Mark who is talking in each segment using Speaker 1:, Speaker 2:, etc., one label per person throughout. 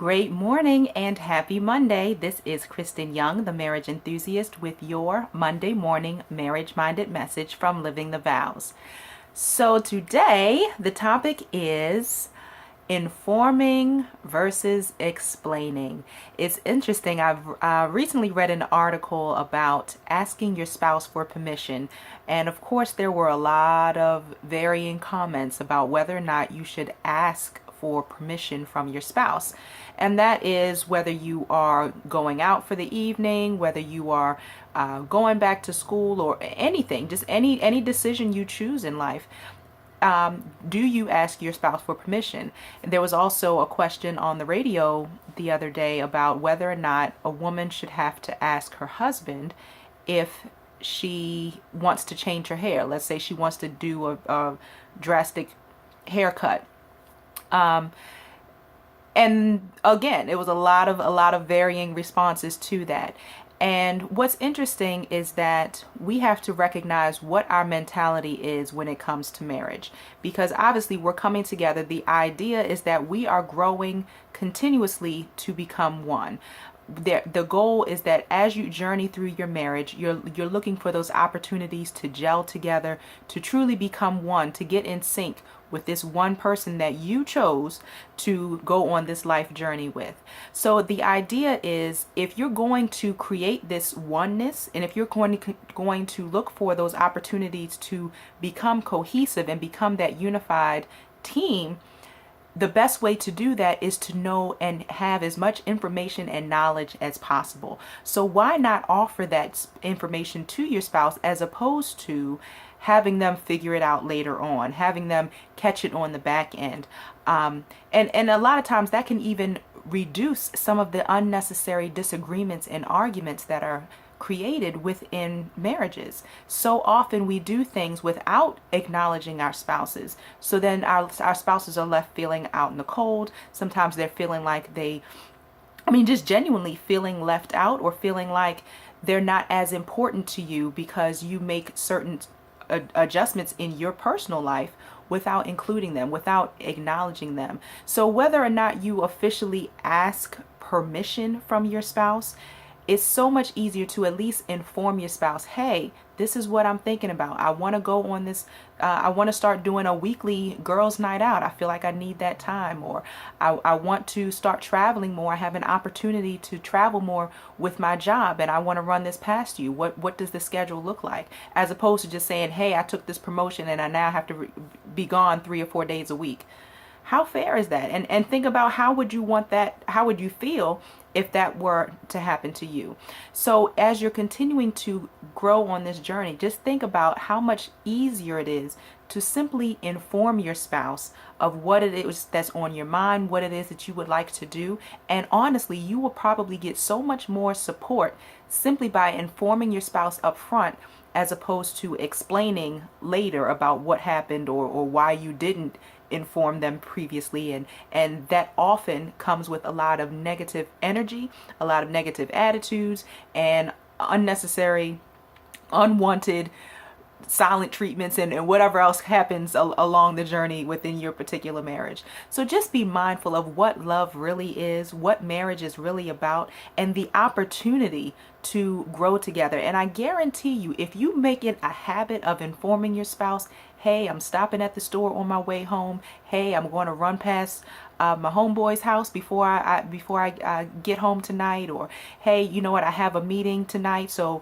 Speaker 1: Great morning and happy Monday. This is Kristen Young, the marriage enthusiast, with your Monday morning marriage minded message from Living the Vows. So, today the topic is informing versus explaining. It's interesting. I've recently read an article about asking your spouse for permission. And of course, there were a lot of varying comments about whether or not you should ask for permission from your spouse. And that is whether you are going out for the evening, whether you are going back to school, or anything, just any decision you choose in life. Do you ask your spouse for permission? And there was also a question on the radio the other day about whether or not a woman should have to ask her husband if she wants to change her hair. Let's say she wants to do a drastic haircut. And again, it was a lot of varying responses to that. And what's interesting is that we have to recognize what our mentality is when it comes to marriage, because obviously we're coming together. The idea is that we are growing continuously to become one. The goal is that as you journey through your marriage, you're looking for those opportunities to gel together, to truly become one, to get in sync with this one person that you chose to go on this life journey with. So the idea is, if you're going to create this oneness, and if you're going to look for those opportunities to become cohesive and become that unified team, the best way to do that is to know and have as much information and knowledge as possible. So why not offer that information to your spouse, as opposed to having them figure it out later on, having them catch it on the back end. And a lot of times that can even reduce some of the unnecessary disagreements and arguments that are created within marriages. So often we do things without acknowledging our spouses. So then our spouses are left feeling out in the cold. Sometimes they're feeling like just genuinely feeling left out, or feeling like they're not as important to you because you make certain adjustments in your personal life without including them, without acknowledging them. So whether or not you officially ask permission from your spouse, it's so much easier to at least inform your spouse, hey, this is what I'm thinking about. I want to go on this, I want to start doing a weekly girls' night out. I feel like I need that time. Or I want to start traveling more. I have an opportunity to travel more with my job, and I want to run this past you. What does the schedule look like? As opposed to just saying, hey, I took this promotion and I now have to be gone 3 or 4 days a week. How fair is that? And think about, how would you want that? How would you feel if that were to happen to you? So as you're continuing to grow on this journey, just think about how much easier it is to simply inform your spouse of what it is that's on your mind, what it is that you would like to do. And honestly, you will probably get so much more support simply by informing your spouse up front, as opposed to explaining later about what happened, or why you didn't inform them previously. And that often comes with a lot of negative energy, a lot of negative attitudes, and unnecessary, unwanted silent treatments, and whatever else happens along the journey within your particular marriage. So just be mindful of what love really is, what marriage is really about, and the opportunity to grow together. And I guarantee you, if you make it a habit of informing your spouse, hey, I'm stopping at the store on my way home. Hey, I'm going to run past my homeboy's house before I get home tonight. Or, hey, you know what? I have a meeting tonight, so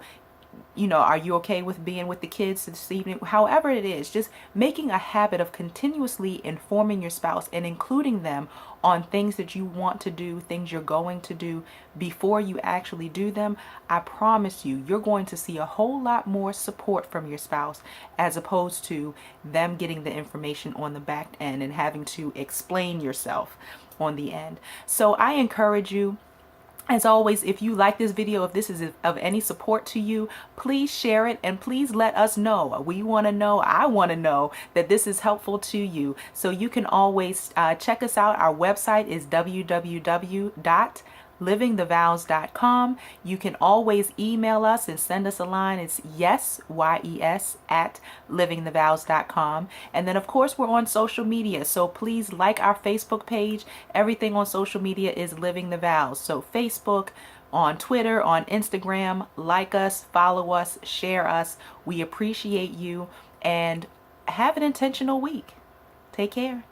Speaker 1: are you okay with being with the kids this evening? However it is, just making a habit of continuously informing your spouse and including them on things that you want to do, things you're going to do before you actually do them. I promise you, you're going to see a whole lot more support from your spouse, as opposed to them getting the information on the back end and having to explain yourself on the end. So I encourage you, as always, if you like this video, if this is of any support to you, please share it, and please let us know. We want to know, I want to know that this is helpful to you. So you can always check us out. Our website is www livingthevows.com. You can always email us and send us a line. It's yes, at livingthevows.com. And then, of course, we're on social media. So please like our Facebook page. Everything on social media is Living the Vows. So Facebook, on Twitter, on Instagram, like us, follow us, share us. We appreciate you, and have an intentional week. Take care.